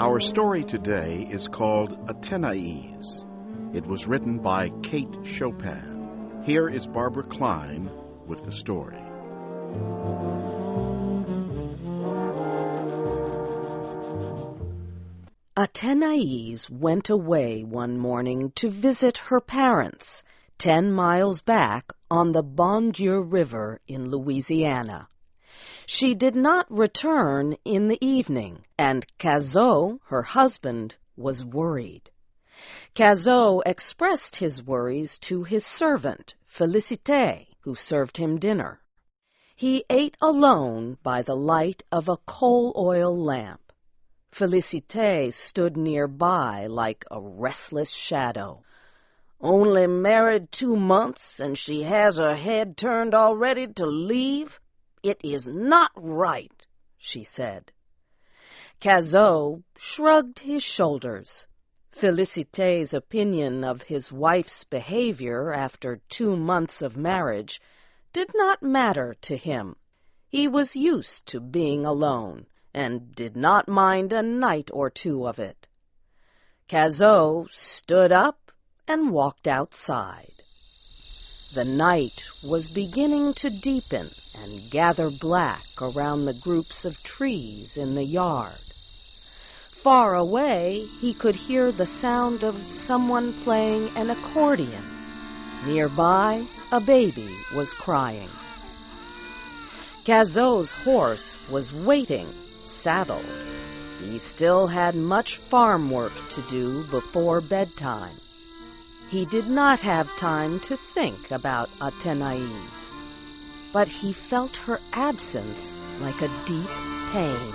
Our story today is called Athenaise. It was written by Kate Chopin. Here is Barbara Klein with the story. Athenaise went away one morning to visit her parents, 10 miles back on the Bon Dieu River in Louisiana. She did not return in the evening, and Cazot, her husband, was worried. Cazot expressed his worries to his servant, Félicité, who served him dinner. He ate alone by the light of a coal-oil lamp. Félicité stood nearby like a restless shadow. "Only married 2 months, and she has her head turned already to leave? It is not right," she said. Cazot shrugged his shoulders. Félicité's opinion of his wife's behavior after 2 months of marriage did not matter to him. He was used to being alone, and did not mind a night or 2 of it. Cazot stood up and walked outside. The night was beginning to deepen and gather black around the groups of trees in the yard. Far away, he could hear the sound of someone playing an accordion. Nearby, a baby was crying. Cazot's horse was waiting, saddled. He still had much farm work to do before bedtime. He did not have time to think about Athenaise, but he felt her absence like a deep pain.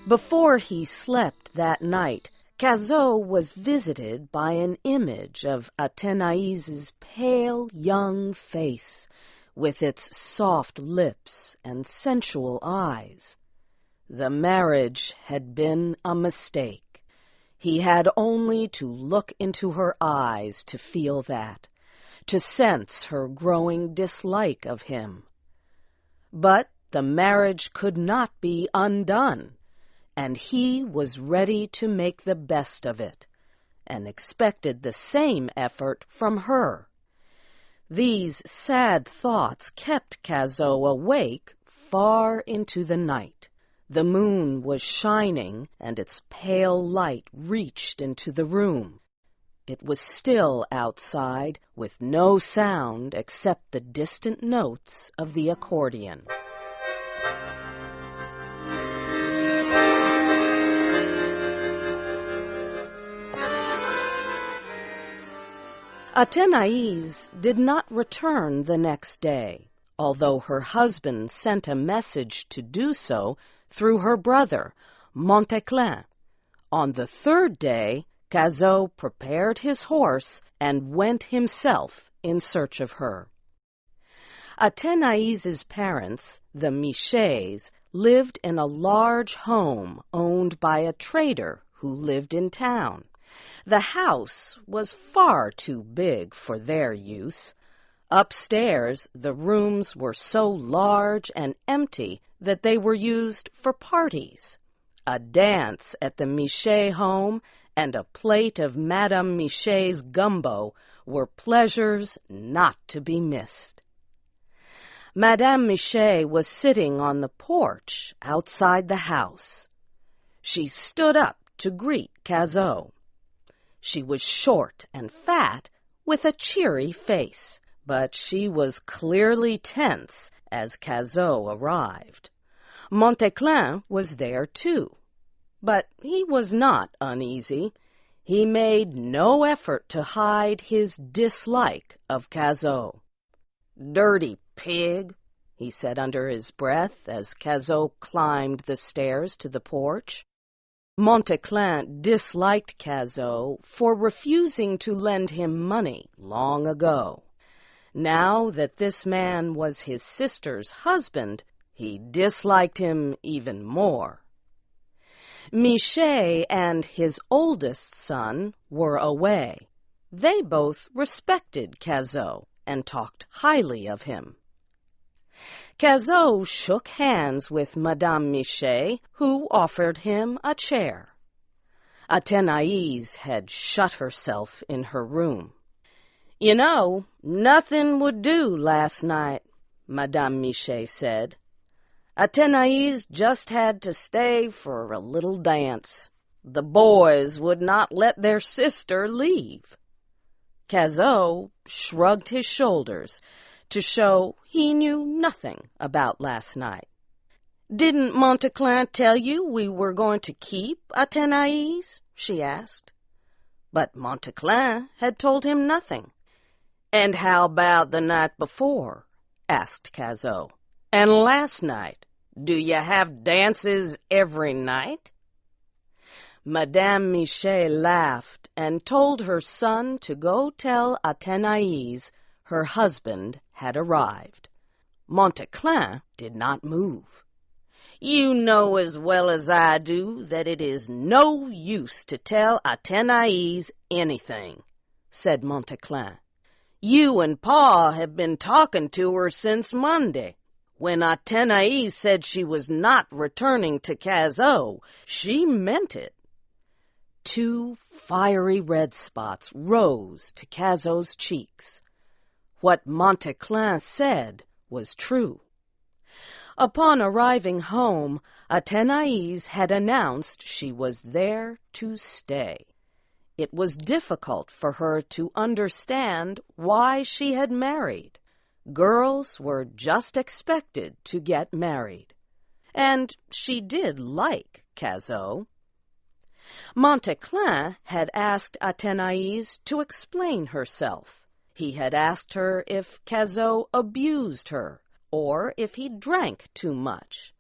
Before he slept that night, Cazot was visited by an image of Athénaise's pale young face, with its soft lips and sensual eyes. The marriage had been a mistake. He had only to look into her eyes to feel that, to sense her growing dislike of him. But the marriage could not be undone, and he was ready to make the best of it, and expected the same effort from her. These sad thoughts kept Cazot awake far into the night. The moon was shining, and its pale light reached into the room. It was still outside, with no sound except the distant notes of the accordion. Athenaise did not return the next day, although her husband sent a message to do so through her brother, Monteclin. On the 3rd day, Cazot prepared his horse and went himself in search of her. Athénaise's parents, the Michets, lived in a large home owned by a trader who lived in town. The house was far too big for their use. Upstairs, the rooms were so large and empty that they were used for parties. A dance at the Michet home and a plate of Madame Michet's gumbo were pleasures not to be missed. Madame Michet was sitting on the porch outside the house. She stood up to greet Cazot. She was short and fat, with a cheery face, but she was clearly tense as Cazot arrived. Monteclin was there too, but he was not uneasy. He made no effort to hide his dislike of Cazot. "Dirty pig," he said under his breath as Cazot climbed the stairs to the porch. Monteclin disliked Cazot for refusing to lend him money long ago. Now that this man was his sister's husband, he disliked him even more. Michet and his oldest son were away. They both respected Cazot and talked highly of him. Cazot shook hands with Madame Michel, who offered him a chair. Athenaise had shut herself in her room. "You know, nothing would do last night," Madame Michel said. "Athenaise just had to stay for a little dance. The boys would not let their sister leave." Cazot shrugged his shoulders to show he knew nothing about last night. "Didn't Monteclin tell you we were going to keep Athenaise?" she asked. But Monteclin had told him nothing. "And how about the night before?" asked Cazot. "And last night? Do you have dances every night?" Madame Michel laughed and told her son to go tell Athenaise her husband had arrived. Monteclin did not move. "You know as well as I do that it is no use to tell Athenaise anything," said Monteclin. "You and Pa have been talking to her since Monday. When Athenaise said she was not returning to Cazot, she meant it." 2 fiery red spots rose to Cazot's cheeks. What Monteclin said was true. Upon arriving home, Athenaise had announced she was there to stay. It was difficult for her to understand why she had married. Girls were just expected to get married. And she did like Cazot. Monteclin had asked Athenaise to explain herself. He had asked her if Cazot abused her, or if he drank too much.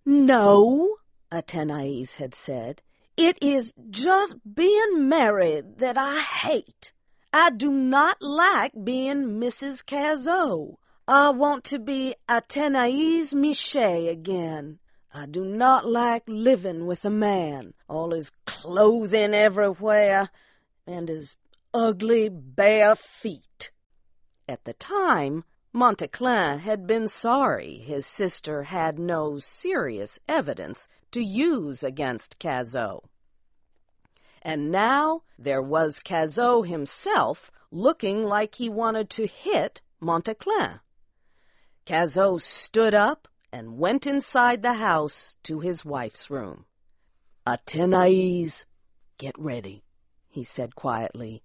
"No," Athenaise had said, "it is just being married that I hate. I do not like being Mrs. Cazot. I want to be Athenaise Michel again. I do not like living with a man, all his clothing everywhere, and his ugly bare feet." At the time, Monteclin had been sorry his sister had no serious evidence to use against Cazot. And now there was Cazot himself looking like he wanted to hit Monteclin. Cazot stood up and went inside the house to his wife's room. "Athenaise, get ready," he said quietly.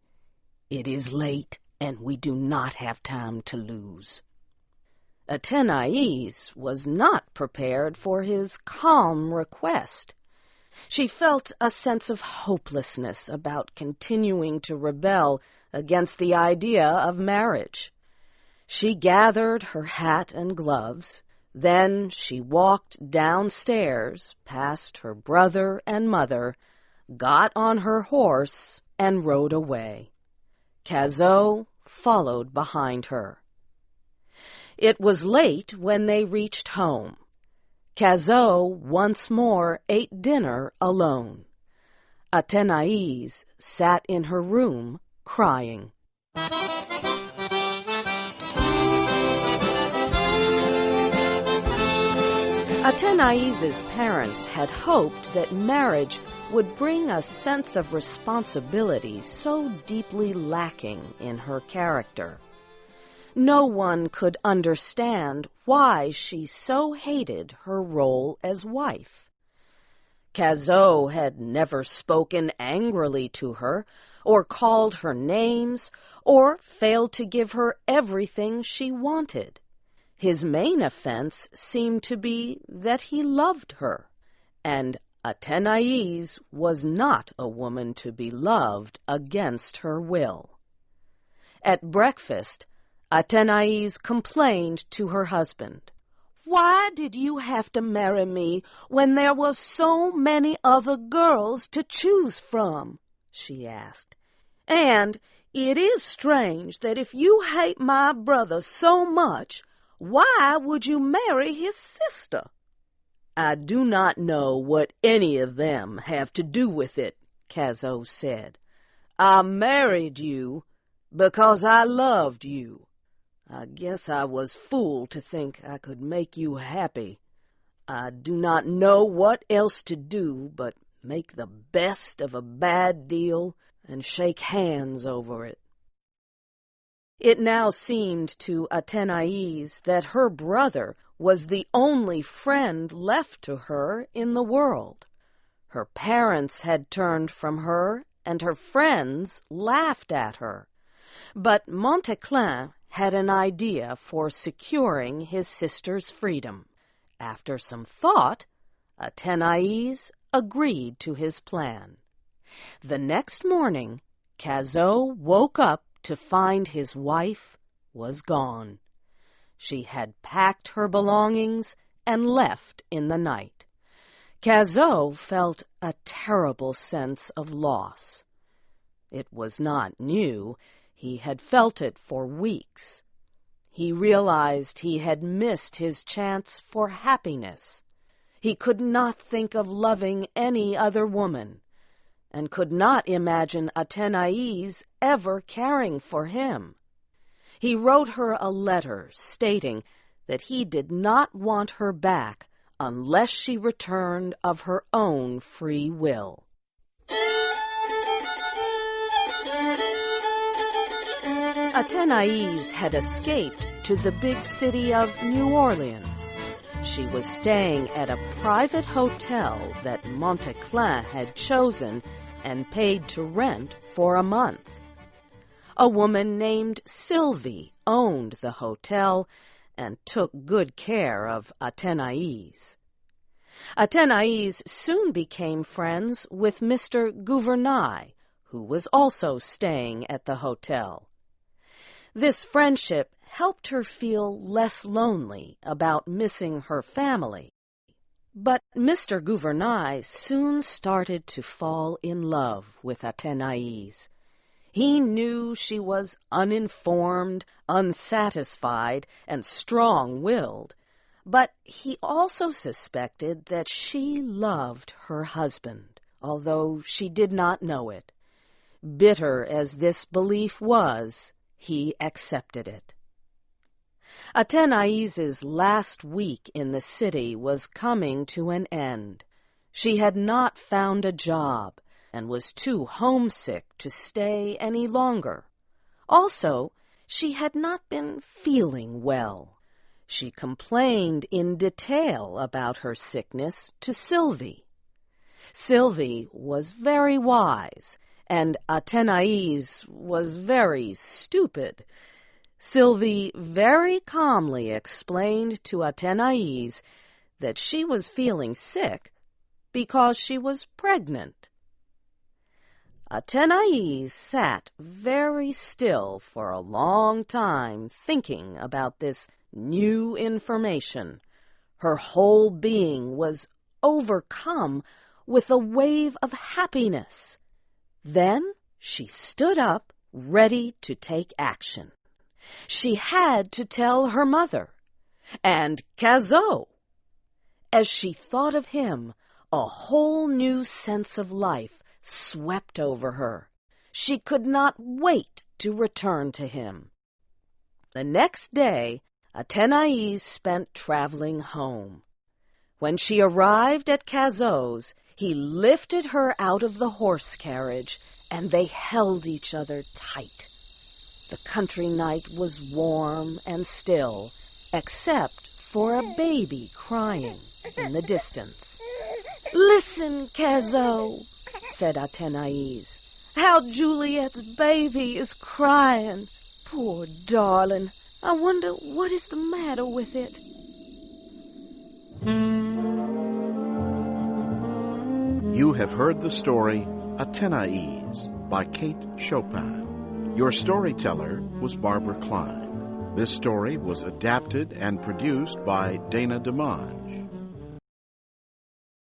"It is late, and we do not have time to lose." Athenaise was not prepared for his calm request. She felt a sense of hopelessness about continuing to rebel against the idea of marriage. She gathered her hat and gloves. Then she walked downstairs past her brother and mother, got on her horse, and rode away. Cazot followed behind her. It was late when they reached home. Cazot once more ate dinner alone. Athenaise sat in her room crying. Athenaise's parents had hoped that marriage would bring a sense of responsibility so deeply lacking in her character. No one could understand why she so hated her role as wife. Cazot had never spoken angrily to her, or called her names, or failed to give her everything she wanted. His main offense seemed to be that he loved her, and Athenaise was not a woman to be loved against her will. At breakfast, Athenaise complained to her husband. "Why did you have to marry me when there were so many other girls to choose from?" she asked. "And it is strange that if you hate my brother so much, why would you marry his sister?" "I do not know what any of them have to do with it," Cazot said. "I married you because I loved you. I guess I was fool to think I could make you happy. I do not know what else to do but make the best of a bad deal and shake hands over it." It now seemed to Athenaise that her brother was the only friend left to her in the world. Her parents had turned from her, and her friends laughed at her. But Montéclin had an idea for securing his sister's freedom. After some thought, Athenaise agreed to his plan. The next morning, Cazot woke up to find his wife was gone. She had packed her belongings and left in the night. Cazot felt a terrible sense of loss. It was not new. He had felt it for weeks. He realized he had missed his chance for happiness. He could not think of loving any other woman, and could not imagine Athenaise ever caring for him. He wrote her a letter stating that he did not want her back unless she returned of her own free will. Athenaise had escaped to the big city of New Orleans. She was staying at a private hotel that Montéclin had chosen and paid to rent for a month. A woman named Sylvie owned the hotel and took good care of Athenaise. Athenaise soon became friends with Mr. Gouvernail, who was also staying at the hotel. This friendship helped her feel less lonely about missing her family. But Mr. Gouvernail soon started to fall in love with Athenaise. He knew she was uninformed, unsatisfied, and strong-willed, but he also suspected that she loved her husband, although she did not know it. Bitter as this belief was, he accepted it. Athenaise's last week in the city was coming to an end. She had not found a job and was too homesick to stay any longer. Also, she had not been feeling well. She complained in detail about her sickness to Sylvie. Sylvie was very wise, and Athenaise was very stupid. Sylvie very calmly explained to Athenaise that she was feeling sick because she was pregnant. Athenaise sat very still for a long time thinking about this new information. Her whole being was overcome with a wave of happiness. Then she stood up, ready to take action. She had to tell her mother, and Cazot. As she thought of him, a whole new sense of life swept over her. She could not wait to return to him. The next day, Athenaise spent traveling home. When she arrived at Cazot's, he lifted her out of the horse carriage, and they held each other tight. The country night was warm and still, except for a baby crying in the distance. "Listen, Cazot," said Athenaise. "How Juliet's baby is crying. Poor darling. I wonder what is the matter with it." You have heard the story Athenaise by Kate Chopin. Your storyteller was Barbara Klein. This story was adapted and produced by Dana DeMond.